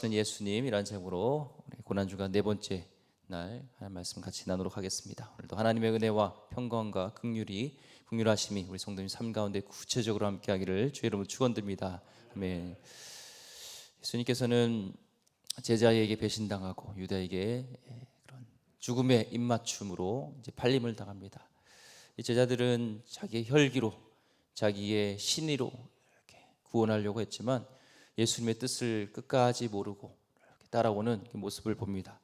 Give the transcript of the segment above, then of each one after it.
예수님이라는 제목으로 고난주간 네 번째 날 하나님 말씀 같이 나누도록 하겠습니다. 오늘도 하나님의 은혜와 평강과 긍휼하심이 우리 성도님 삶 가운데 구체적으로 함께하기를 주의 이름으로 축원드립니다. 아멘. 예수님께서는 제자에게 배신당하고 유다에게 그런 죽음의 입맞춤으로 이제 팔림을 당합니다. 이 제자들은 자기의 혈기로 자기의 신의로 이렇게 구원하려고 했지만 예수님의 뜻을 끝까지 모르고 이렇게 따라오는 그 모습을 봅니다.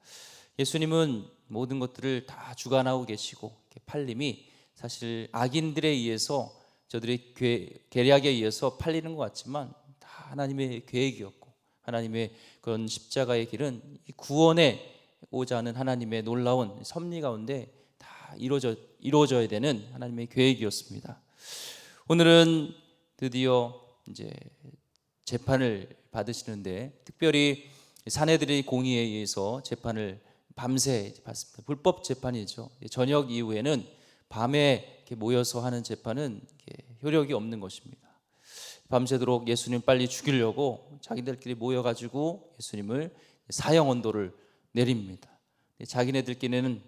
예수님은 모든 것들을 다 주관하고 계시고 팔림이 사실 악인들에 의해서 저들의 계략에 의해서 팔리는 것 같지만 다 하나님의 계획이었고 하나님의 그런 십자가의 길은 구원에 오자 하는 하나님의 놀라운 섭리 가운데 다 이루어져야 되는 하나님의 계획이었습니다. 오늘은 드디어 이제 재판을 받으시는데 특별히 사내들의 공의에 의해서 재판을 밤새 받습니다. 불법 재판이죠. 저녁 이후에는 밤에 이렇게 모여서 하는 재판은 효력이 없는 것입니다. 밤새도록 예수님 빨리 죽이려고 자기들끼리 모여가지고 예수님을 사형 언도를 내립니다. 자기네들끼리는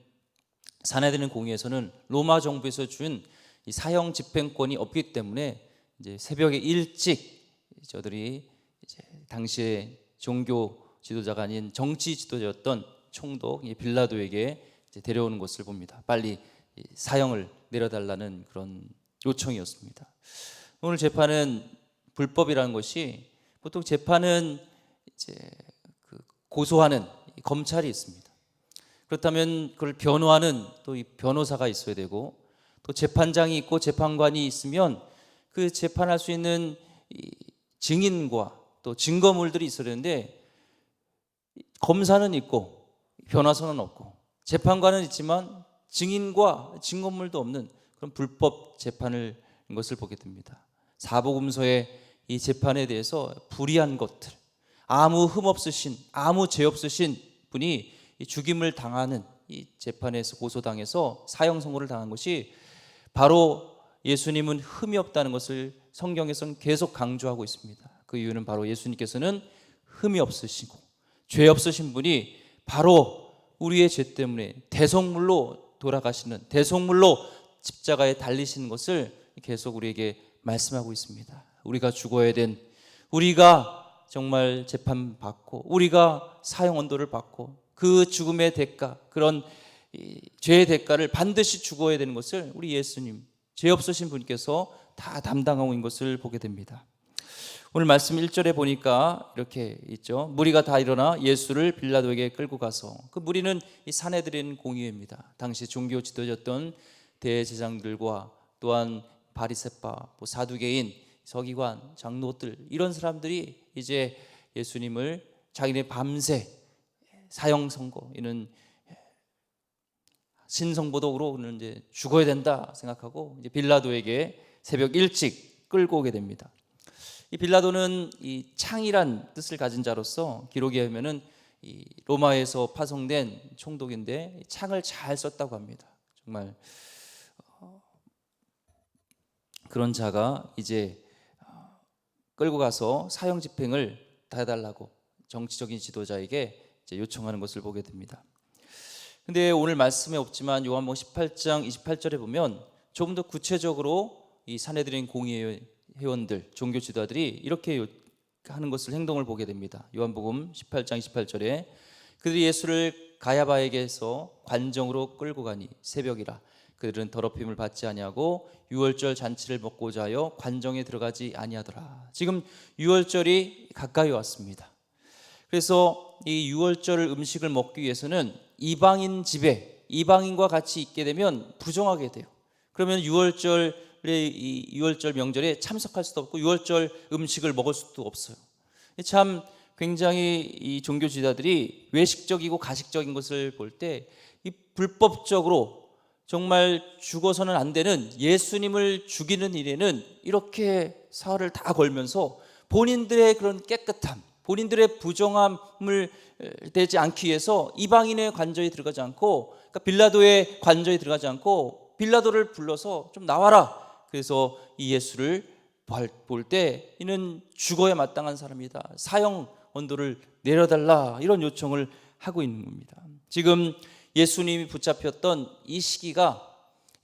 사내들의 공의에서는 로마 정부에서 준 이 사형 집행권이 없기 때문에 이제 새벽에 일찍 저들이 이제 당시에 종교 지도자가 아닌 정치 지도자였던 총독 빌라도에게 이제 데려오는 것을 봅니다. 빨리 사형을 내려달라는 그런 요청이었습니다. 오늘 재판은 불법이라는 것이 보통 재판은 이제 그 고소하는 검찰이 있습니다. 그렇다면 그걸 변호하는 또 이 변호사가 있어야 되고 또 재판장이 있고 재판관이 있으면 그 재판할 수 있는 증인과 또 증거물들이 있어야 되는데 검사는 있고 변호사는 없고 재판관은 있지만 증인과 증거물도 없는 그런 불법 재판을 것을 보게 됩니다. 사복음서의 이 재판에 대해서 불의한 것들, 아무 흠 없으신 아무 죄 없으신 분이 죽임을 당하는 이 재판에서 고소당해서 사형 선고를 당한 것이 바로 예수님은 흠이 없다는 것을 성경에서는 계속 강조하고 있습니다. 그 이유는 바로 예수님께서는 흠이 없으시고 죄 없으신 분이 바로 우리의 죄 때문에 대속물로 돌아가시는 대속물로 십자가에 달리시는 것을 계속 우리에게 말씀하고 있습니다. 우리가 죽어야 된 우리가 정말 재판받고 우리가 사형 언도를 받고 그 죽음의 대가 그런 죄의 대가를 반드시 죽어야 되는 것을 우리 예수님 죄 없으신 분께서 다 담당하고 있는 것을 보게 됩니다. 오늘 말씀 1절에 보니까 이렇게 있죠. 무리가 다 일어나 예수를 빌라도에게 끌고 가서 그 무리는 이 사내들인 공의회입니다. 당시 종교 지도자였던 대제사장들과 또한 바리새파, 사두개인, 서기관, 장로들 이런 사람들이 이제 예수님을 자기네 밤새 사형 선고 이는 신성모독으로 이제 죽어야 된다 생각하고 이제 빌라도에게 새벽 일찍 끌고 오게 됩니다. 이 빌라도는 이 창이란 뜻을 가진 자로서 기록에 의하면은 이 로마에서 파송된 총독인데 창을 잘 썼다고 합니다. 정말 그런 자가 이제 끌고 가서 사형 집행을 다 해달라고 정치적인 지도자에게 이제 요청하는 것을 보게 됩니다. 근데 오늘 말씀에 없지만 요한복음 18장 28절에 보면 조금 더 구체적으로 이 사내들인 공의 회원들, 종교 지도자들이 이렇게 하는 것을 행동을 보게 됩니다. 요한복음 18장 28절에 그들이 예수를 가야바에게서 관정으로 끌고 가니 새벽이라 그들은 더럽힘을 받지 아니하고 유월절 잔치를 먹고자 하여 관정에 들어가지 아니하더라. 지금 유월절이 가까이 왔습니다. 그래서 이 유월절 음식을 먹기 위해서는 이방인 집에 이방인과 같이 있게 되면 부정하게 돼요. 그러면 유월절 명절에 참석할 수도 없고 유월절 음식을 먹을 수도 없어요. 참 굉장히 이 종교 지도자들이 외식적이고 가식적인 것을 볼 때 이 불법적으로 정말 죽어서는 안 되는 예수님을 죽이는 일에는 이렇게 사활을 다 걸면서 본인들의 그런 깨끗함 본인들의 부정함을 되지 않기 위해서 이방인의 관저에 들어가지 않고 그러니까 빌라도의 관저에 들어가지 않고 빌라도를 불러서 좀 나와라. 그래서 이 예수를 볼 때 이는 죽어야 마땅한 사람이다. 사형 언도를 내려달라, 이런 요청을 하고 있는 겁니다. 지금 예수님이 붙잡혔던 이 시기가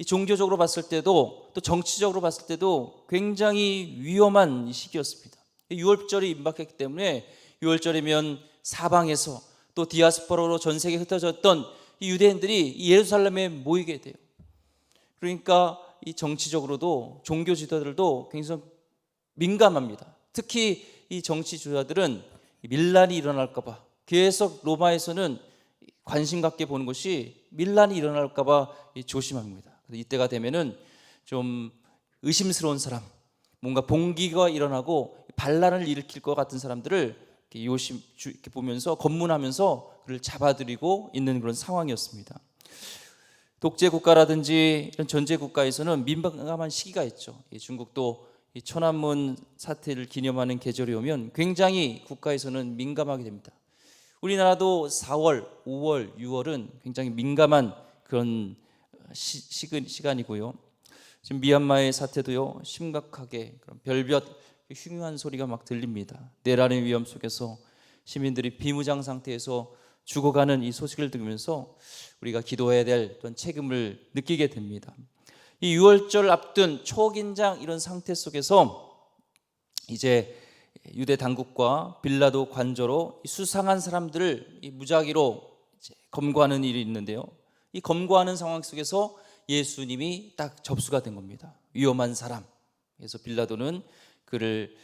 종교적으로 봤을 때도 또 정치적으로 봤을 때도 굉장히 위험한 시기였습니다. 6월절이 임박했기 때문에 6월절이면 사방에서 또 디아스포라로 전 세계에 흩어졌던 이 유대인들이 예루살렘에 모이게 돼요. 그러니까 이 정치적으로도 종교 지도자들도 굉장히 민감합니다. 특히 이 정치 지도자들은 밀란이 일어날까 봐 계속 로마에서는 관심 갖게 보는 것이 밀란이 일어날까 봐 조심합니다. 이때가 되면은 좀 의심스러운 사람, 뭔가 봉기가 일어나고 반란을 일으킬 것 같은 사람들을 이렇게 보면서 검문하면서 그를 잡아들이고 있는 그런 상황이었습니다. 독재 국가라든지 이런 전제 국가에서는 민감한 시기가 있죠. 중국도 이 천안문 사태를 기념하는 계절이 오면 굉장히 국가에서는 민감하게 됩니다. 우리나라도 4월, 5월, 6월은 굉장히 민감한 그런 시간이고요. 지금 미얀마의 사태도요, 심각하게 그런 별별 흉흉한 소리가 막 들립니다. 내란의 위험 속에서 시민들이 비무장 상태에서 죽어가는 이 소식을 들으면서 우리가 기도해야 될 그런 책임을 느끼게 됩니다. 이 6월절 앞둔 초긴장 이런 상태 속에서 이제 유대 당국과 빌라도 관저로 수상한 사람들을 무작위로 검거하는 일이 있는데요. 이 검거하는 상황 속에서 예수님이 딱 접수가 된 겁니다. 위험한 사람. 그래서 빌라도는 그를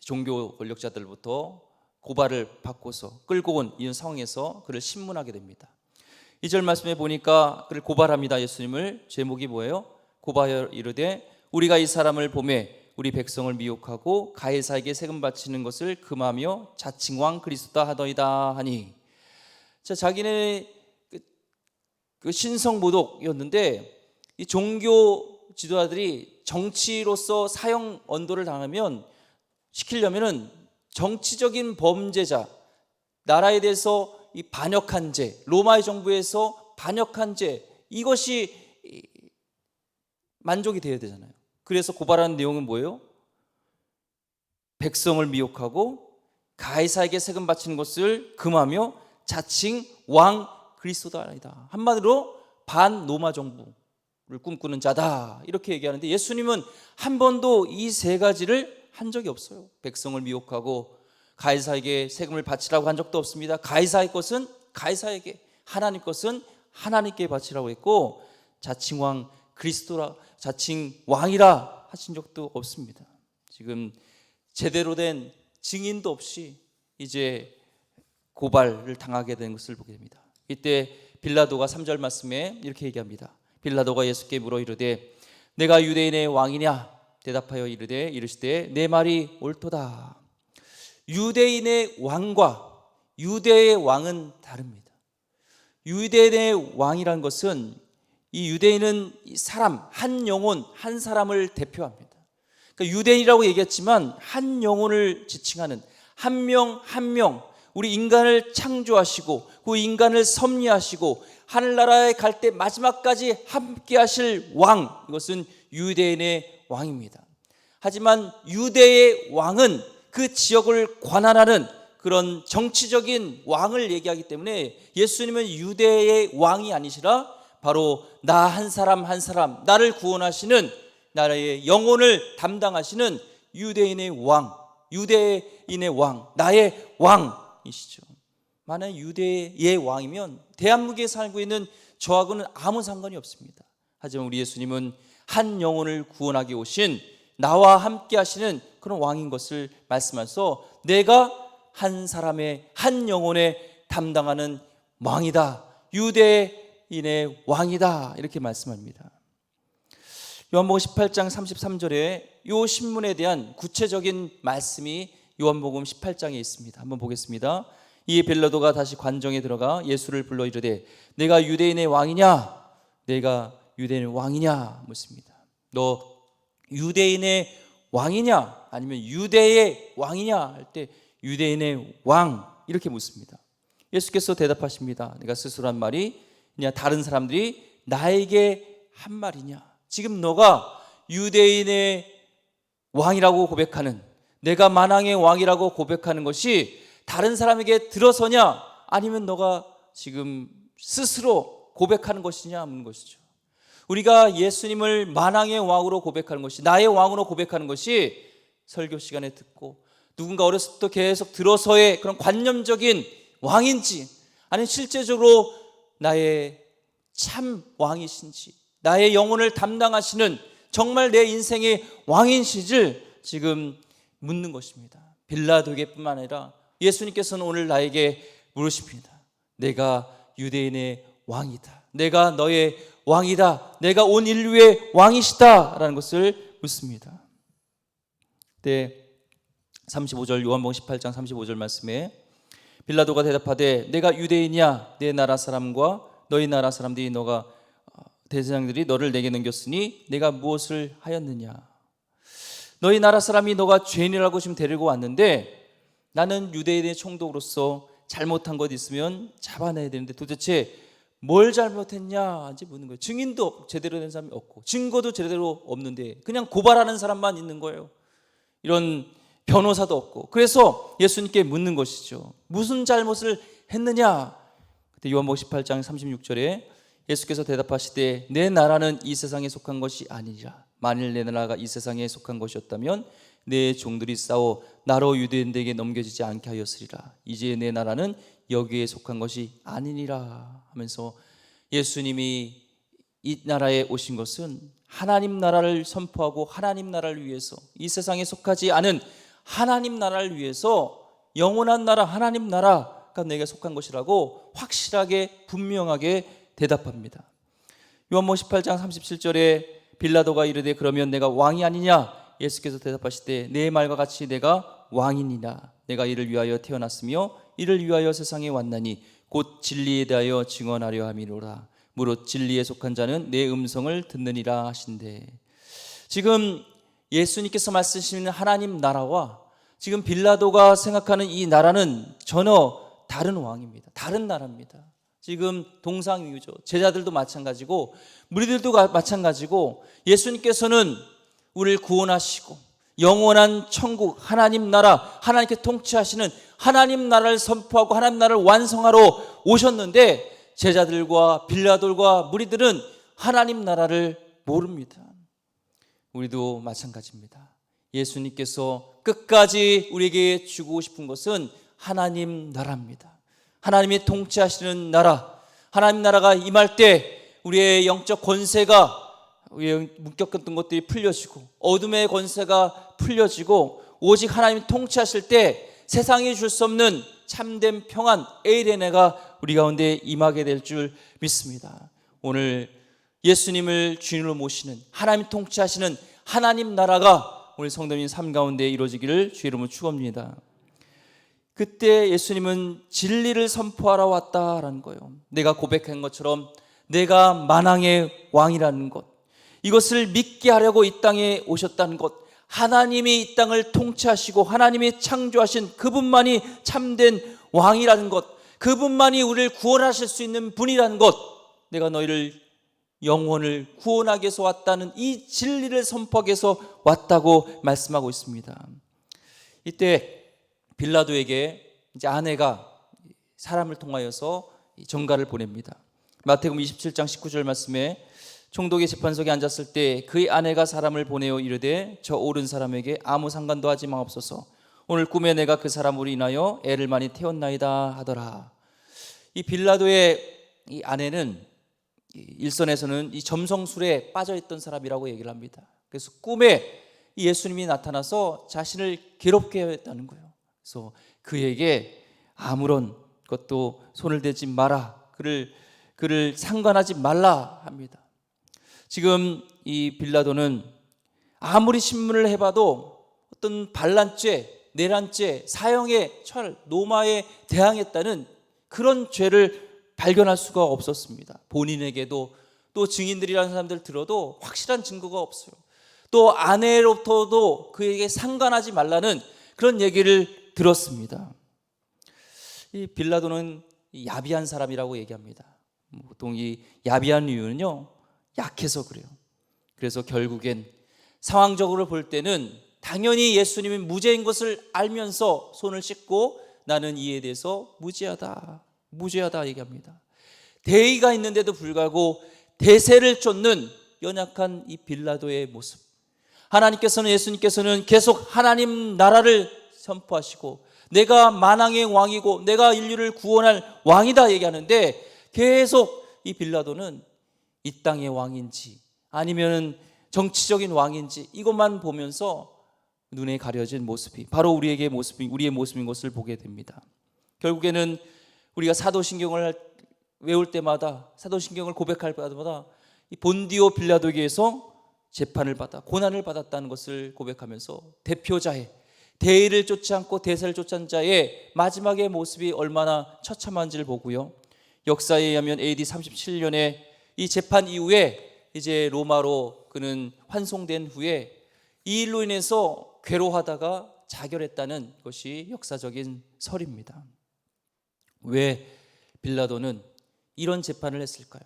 종교 권력자들부터 고발을 받고서 끌고 온 이런 상황에서 그를 신문하게 됩니다. 2절 말씀에 보니까 그를 고발합니다. 예수님을. 제목이 뭐예요? 고발하여 이르되 우리가 이 사람을 보매 우리 백성을 미혹하고 가이사에게 세금 바치는 것을 금하며 자칭 왕 그리스도다 하더이다 하니, 자, 자기네 그 신성모독이었는데 이 종교 지도자들이 정치로서 사형 언도를 당하면 시키려면은 정치적인 범죄자, 나라에 대해서 이 반역한 죄, 로마의 정부에서 반역한 죄, 이것이 만족이 되어야 되잖아요. 그래서 고발하는 내용은 뭐예요? 백성을 미혹하고 가이사에게 세금 바치는 것을 금하며 자칭 왕 그리스도다 아니다. 한마디로 반로마 정부를 꿈꾸는 자다, 이렇게 얘기하는데 예수님은 한 번도 이 세 가지를 한 적이 없어요. 백성을 미혹하고 가이사에게 세금을 바치라고 한 적도 없습니다. 가이사의 것은 가이사에게, 하나님 것은 하나님께 바치라고 했고, 자칭 왕 그리스도라, 자칭 왕이라 하신 적도 없습니다. 지금 제대로 된 증인도 없이 이제 고발을 당하게 된 것을 보게 됩니다. 이때 빌라도가 3절 말씀에 이렇게 얘기합니다. 빌라도가 예수께 물어 이르되 내가 유대인의 왕이냐? 대답하여 이르시되 내 말이 옳도다. 유대인의 왕과 유대의 왕은 다릅니다. 유대인의 왕이란 것은 이 유대인은 사람, 한 영혼, 한 사람을 대표합니다. 그러니까 유대인이라고 얘기했지만 한 영혼을 지칭하는 한 명 한 명, 우리 인간을 창조하시고 그 인간을 섭리하시고 하늘나라에 갈 때 마지막까지 함께 하실 왕, 이것은 유대인의 왕입니다. 하지만 유대의 왕은 그 지역을 관할하는 그런 정치적인 왕을 얘기하기 때문에 예수님은 유대의 왕이 아니시라 바로 나 한 사람 한 사람, 나를 구원하시는, 나의 영혼을 담당하시는 유대인의 왕, 유대인의 왕, 나의 왕이시죠. 만약 유대의 왕이면 대한민국에 살고 있는 저하고는 아무 상관이 없습니다. 하지만 우리 예수님은 한 영혼을 구원하기 오신, 나와 함께 하시는 그런 왕인 것을 말씀하셔서 내가 한 사람의, 한 영혼에 담당하는 왕이다, 유대인의 왕이다, 이렇게 말씀합니다. 요한복음 18장 33절에 이 신문에 대한 구체적인 말씀이 요한복음 18장에 있습니다. 한번 보겠습니다. 이에 빌라도가 다시 관정에 들어가 예수를 불러 이르되 내가 유대인의 왕이냐? 내가 유대인의 왕이냐? 묻습니다. 너 유대인의 왕이냐? 아니면 유대의 왕이냐? 할 때 유대인의 왕, 이렇게 묻습니다. 예수께서 대답하십니다. 내가 스스로 한 말이 그냥 다른 사람들이 나에게 한 말이냐? 지금 너가 유대인의 왕이라고 고백하는, 내가 만왕의 왕이라고 고백하는 것이 다른 사람에게 들어서냐, 아니면 너가 지금 스스로 고백하는 것이냐 묻는 것이죠. 우리가 예수님을 만왕의 왕으로 고백하는 것이, 나의 왕으로 고백하는 것이 설교 시간에 듣고 누군가 어렸을 때부터 계속 들어서의 그런 관념적인 왕인지, 아니면 실제적으로 나의 참 왕이신지, 나의 영혼을 담당하시는 정말 내 인생의 왕이신지를 지금 묻는 것입니다. 빌라도에게뿐만 아니라 예수님께서는 오늘 나에게 물으십니다. 내가 유대인의 왕이다, 내가 너의 왕이다, 내가 온 인류의 왕이시다 라는 것을 묻습니다. 네, 35절, 요한복음 18장 35절 말씀에 빌라도가 대답하되 내가 유대인이야, 내 나라 사람과 너희 나라 사람들이 너가 대제사장들이 너를 내게 넘겼으니 내가 무엇을 하였느냐. 너희 나라 사람이 너가 죄인이라고 지금 데리고 왔는데 나는 유대인의 총독으로서 잘못한 것 있으면 잡아내야 되는데 도대체 뭘 잘못했냐 이제 묻는 거예요. 증인도 제대로 된 사람이 없고 증거도 제대로 없는데 그냥 고발하는 사람만 있는 거예요. 이런 변호사도 없고. 그래서 예수님께 묻는 것이죠. 무슨 잘못을 했느냐. 그때 요한복음 18장 36절에 예수께서 대답하시되 내 나라는 이 세상에 속한 것이 아니라 만일 내 나라가 이 세상에 속한 것이었다면 내 종들이 싸워 나로 유대인들에게 넘겨지지 않게 하였으리라. 이제 내 나라는 여기에 속한 것이 아니니라 하면서 예수님이 이 나라에 오신 것은 하나님 나라를 선포하고 하나님 나라를 위해서, 이 세상에 속하지 않은 하나님 나라를 위해서 영원한 나라 하나님 나라가 내게 속한 것이라고 확실하게 분명하게 대답합니다. 요한복음 18장 37절에 빌라도가 이르되 그러면 내가 왕이 아니냐. 예수께서 대답하시되 내 말과 같이 내가 왕이니라. 내가 이를 위하여 태어났으며 이를 위하여 세상에 왔나니 곧 진리에 대하여 증언하려 함이로라. 무릇 진리에 속한 자는 내 음성을 듣느니라 하신대. 지금 예수님께서 말씀하시는 하나님 나라와 지금 빌라도가 생각하는 이 나라는 전혀 다른 왕입니다. 다른 나라입니다. 지금 동상이유죠. 제자들도 마찬가지고 무리들도 마찬가지고 예수님께서는 우리를 구원하시고 영원한 천국 하나님 나라, 하나님께 통치하시는 하나님 나라를 선포하고 하나님 나라를 완성하러 오셨는데 제자들과 빌라도과 무리들은 하나님 나라를 모릅니다. 우리도 마찬가지입니다. 예수님께서 끝까지 우리에게 주고 싶은 것은 하나님 나라입니다. 하나님이 통치하시는 나라, 하나님 나라가 임할 때 우리의 영적 권세가, 우리의 묶였던 것들이 풀려지고 어둠의 권세가 풀려지고 오직 하나님이 통치하실 때 세상이 줄 수 없는 참된 평안, 에이레네가 우리 가운데 임하게 될 줄 믿습니다. 오늘 예수님을 주인으로 모시는 하나님 통치하시는 하나님 나라가 우리 성도님 삶 가운데 이루어지기를 주의 이름으로 축원합니다. 그때 예수님은 진리를 선포하러 왔다라는 거예요. 내가 고백한 것처럼 내가 만왕의 왕이라는 것, 이것을 믿게 하려고 이 땅에 오셨다는 것, 하나님이 이 땅을 통치하시고 하나님이 창조하신 그분만이 참된 왕이라는 것, 그분만이 우리를 구원하실 수 있는 분이라는 것, 내가 너희를 영혼을 구원하기 위해서 왔다는 이 진리를 선포하기 위해서 왔다고 말씀하고 있습니다. 이때 빌라도에게 이제 아내가 사람을 통하여서 전가를 보냅니다. 마태복음 27장 19절 말씀에 총독의 재판석에 앉았을 때 그의 아내가 사람을 보내어 이르되 저 옳은 사람에게 아무 상관도 하지 마옵소서. 오늘 꿈에 내가 그 사람으로 인하여 애를 많이 태웠나이다 하더라. 이 빌라도의 이 아내는 일선에서는 이 점성술에 빠져있던 사람이라고 얘기를 합니다. 그래서 꿈에 예수님이 나타나서 자신을 괴롭게 했다는 거예요. 그래서 그에게 아무런 것도 손을 대지 마라, 그를 상관하지 말라 합니다. 지금 이 빌라도는 아무리 신문을 해봐도 어떤 반란죄, 내란죄, 사형의 철, 노마에 대항했다는 그런 죄를 발견할 수가 없었습니다. 본인에게도 또 증인들이라는 사람들 들어도 확실한 증거가 없어요. 또 아내로부터도 그에게 상관하지 말라는 그런 얘기를 들었습니다. 이 빌라도는 야비한 사람이라고 얘기합니다. 보통 이 야비한 이유는요, 약해서 그래요. 그래서 결국엔 상황적으로 볼 때는 당연히 예수님이 무죄인 것을 알면서 손을 씻고 나는 이에 대해서 무죄하다 얘기합니다. 대의가 있는데도 불구하고 대세를 쫓는 연약한 이 빌라도의 모습, 예수님께서는 계속 하나님 나라를 선포하시고 내가 만왕의 왕이고 내가 인류를 구원할 왕이다 얘기하는데, 계속 이 빌라도는 이 땅의 왕인지 아니면 정치적인 왕인지 이것만 보면서 눈에 가려진 모습이 바로 우리의 모습인 것을 보게 됩니다. 결국에는 우리가 사도신경을 외울 때마다, 사도신경을 고백할 때마다 이 본디오 빌라도에게서 재판을 받아 고난을 받았다는 것을 고백하면서 대표자의, 대의를 쫓지 않고 대세를 쫓은 자의 마지막의 모습이 얼마나 처참한지를 보고요, 역사에 의하면 AD 37년에 이 재판 이후에 이제 로마로 그는 환송된 후에 이 일로 인해서 괴로워하다가 자결했다는 것이 역사적인 설입니다. 왜 빌라도는 이런 재판을 했을까요?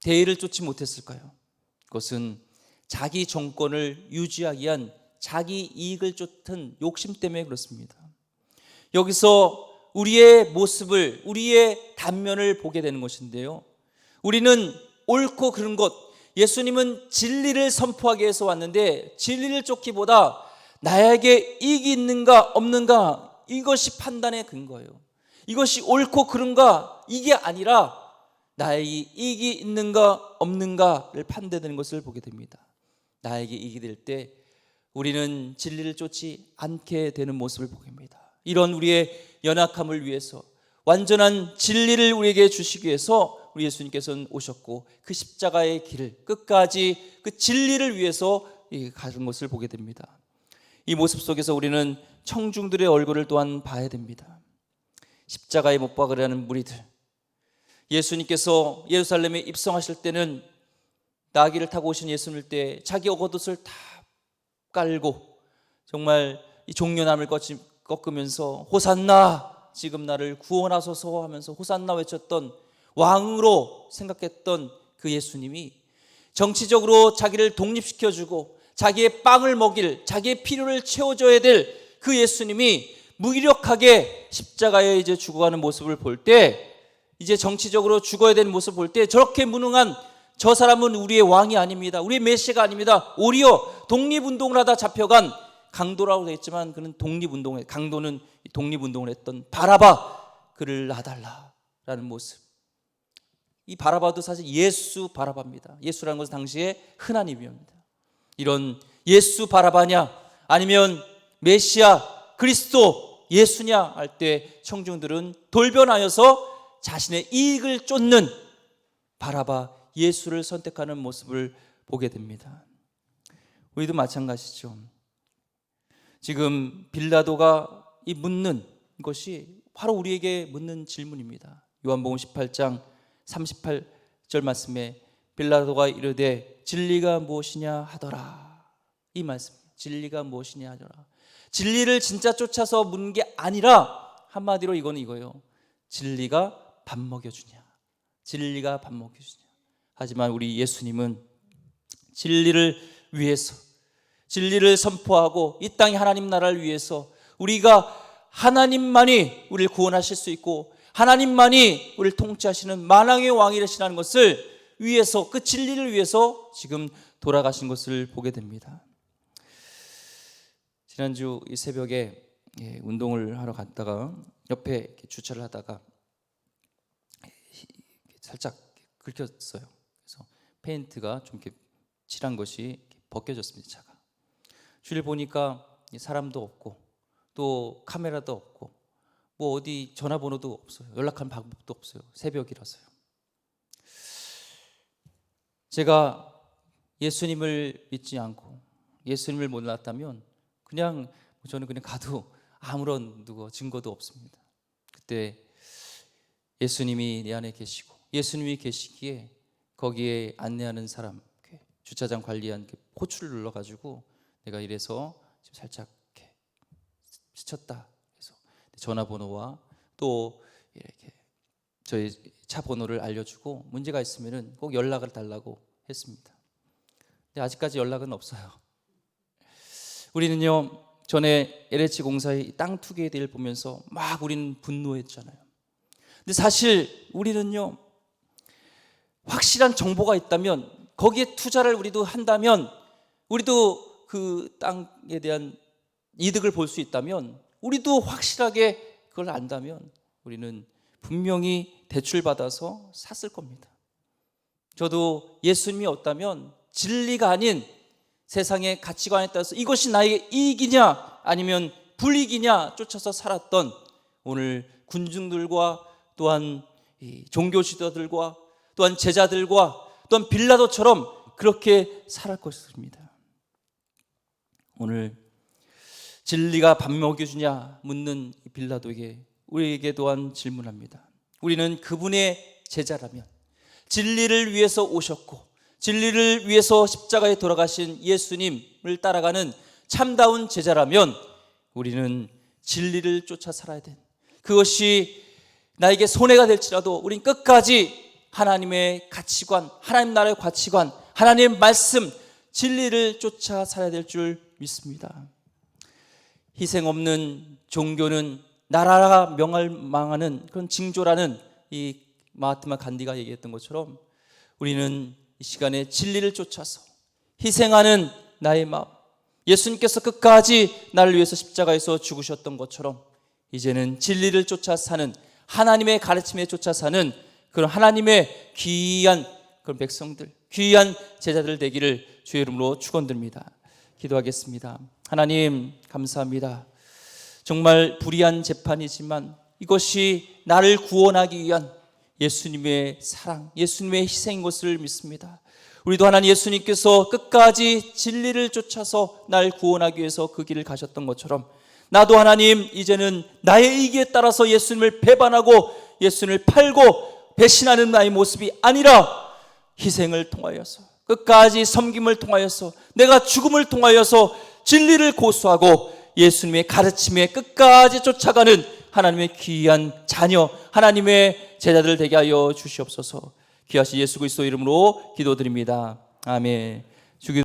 대의를 쫓지 못했을까요? 그것은 자기 정권을 유지하기 위한 자기 이익을 쫓은 욕심 때문에 그렇습니다. 여기서 우리의 모습을, 우리의 단면을 보게 되는 것인데요, 우리는 옳고 그른 것, 예수님은 진리를 선포하기 위해서 왔는데 진리를 쫓기보다 나에게 이익이 있는가 없는가, 이것이 판단의 근거예요. 이것이 옳고 그른가 이게 아니라 나에게 이익이 있는가 없는가를 판단되는 것을 보게 됩니다. 나에게 이익이 될 때 우리는 진리를 쫓지 않게 되는 모습을 보게 됩니다. 이런 우리의 연약함을 위해서, 완전한 진리를 우리에게 주시기 위해서 우리 예수님께서는 오셨고 그 십자가의 길을 끝까지 그 진리를 위해서 가는 것을 보게 됩니다. 이 모습 속에서 우리는 청중들의 얼굴을 또한 봐야 됩니다. 십자가에 못 박으려는 무리들, 예수님께서 예루살렘에 입성하실 때는 나귀를 타고 오신 예수님일 때 자기 겉옷을 다 깔고 정말 이 종려나무를 꺾으면서 호산나, 지금 나를 구원하소서 하면서 호산나 외쳤던, 왕으로 생각했던 그 예수님이 정치적으로 자기를 독립시켜주고 자기의 빵을 먹일, 자기의 필요를 채워줘야 될 그 예수님이 무기력하게 십자가에 이제 죽어가는 모습을 볼 때, 이제 정치적으로 죽어야 되는 모습을 볼 때 저렇게 무능한 저 사람은 우리의 왕이 아닙니다, 우리의 메시아가 아닙니다, 오히려 독립운동을 하다 잡혀간 강도라고 되어 있지만 그는 강도는 독립운동을 했던 바라바, 그를 놔달라라는 모습. 이 바라바도 사실 예수 바라바입니다. 예수라는 것은 당시에 흔한 이름입니다. 이런 예수 바라바냐 아니면 메시아 그리스도 예수냐 할 때 청중들은 돌변하여서 자신의 이익을 쫓는 바라바 예수를 선택하는 모습을 보게 됩니다. 우리도 마찬가지죠. 지금 빌라도가 이 묻는 것이 바로 우리에게 묻는 질문입니다. 요한복음 18장 38절 말씀에 빌라도가 이르되 진리가 무엇이냐 하더라. 이 말씀, 진리가 무엇이냐 하더라. 진리를 진짜 쫓아서 묻는 게 아니라 한마디로 이거는 이거예요. 진리가 밥 먹여주냐, 진리가 밥 먹여주냐. 하지만 우리 예수님은 진리를 위해서, 진리를 선포하고 이 땅의 하나님 나라를 위해서, 우리가 하나님만이 우리를 구원하실 수 있고 하나님만이 우리를 통치하시는 만왕의 왕이라시라는 것을 위해서, 그 진리를 위해서 지금 돌아가신 것을 보게 됩니다. 지난주 이 새벽에 운동을 하러 갔다가 옆에 주차를 하다가 살짝 긁혔어요. 그래서 페인트가 좀 이렇게 칠한 것이 벗겨졌습니다. 차가. 주위를 보니까 사람도 없고 또 카메라도 없고 뭐 어디 전화번호도 없어요. 연락하는 방법도 없어요. 새벽이라서요. 제가 예수님을 믿지 않고 예수님을 몰랐다면 저는 그냥 가도 아무런 증거도 없습니다. 그때 예수님이 내 안에 계시고 예수님이 계시기에 거기에 안내하는 사람, 주차장 관리한 호출을 눌러가지고 내가 이래서 살짝 이렇게 스쳤다. 그래서 전화번호와 또 이렇게 저희 차 번호를 알려주고 문제가 있으면은 꼭 연락을 달라고 했습니다. 근데 아직까지 연락은 없어요. 우리는요 전에 LH 공사의 땅 투기에 대해 보면서 막 우리는 분노했잖아요. 근데 사실 우리는요, 확실한 정보가 있다면, 거기에 투자를 우리도 한다면, 우리도 그 땅에 대한 이득을 볼 수 있다면, 우리도 확실하게 그걸 안다면 우리는 분명히 대출받아서 샀을 겁니다. 저도 예수님이 없다면 진리가 아닌 세상의 가치관에 따라서 이것이 나에게 이익이냐 아니면 불이익이냐 쫓아서 살았던 오늘 군중들과 또한 종교 지도자들과 또한 제자들과 또한 빌라도처럼 그렇게 살할 것입니다. 오늘 진리가 밥 먹여주냐 묻는 빌라도에게 우리에게 또한 질문합니다. 우리는 그분의 제자라면, 진리를 위해서 오셨고 진리를 위해서 십자가에 돌아가신 예수님을 따라가는 참다운 제자라면 우리는 진리를 쫓아 살아야 돼. 그것이 나에게 손해가 될지라도 우린 끝까지 하나님의 가치관, 하나님 나라의 가치관, 하나님의 말씀, 진리를 쫓아 살아야 될 줄 믿습니다. 희생 없는 종교는 나라가 멸망하는 그런 징조라는 이 마하트마 간디가 얘기했던 것처럼 우리는 이 시간에 진리를 쫓아서 희생하는 나의 마음, 예수님께서 끝까지 나를 위해서 십자가에서 죽으셨던 것처럼 이제는 진리를 쫓아 사는, 하나님의 가르침에 쫓아 사는 그런 하나님의 귀한 그런 백성들, 귀한 제자들 되기를 주의 이름으로 축원드립니다. 기도하겠습니다. 하나님 감사합니다. 정말 불의한 재판이지만 이것이 나를 구원하기 위한 예수님의 사랑, 예수님의 희생인 것을 믿습니다. 우리도 하나님 예수님께서 끝까지 진리를 쫓아서 날 구원하기 위해서 그 길을 가셨던 것처럼 나도 하나님 이제는 나의 이익에 따라서 예수님을 배반하고 예수님을 팔고 배신하는 나의 모습이 아니라 희생을 통하여서 끝까지 섬김을 통하여서 내가 죽음을 통하여서 진리를 고수하고 예수님의 가르침에 끝까지 쫓아가는 하나님의 귀한 자녀, 하나님의 제자들 되게 하여 주시옵소서. 귀하신 예수 그리스도 이름으로 기도드립니다. 아멘.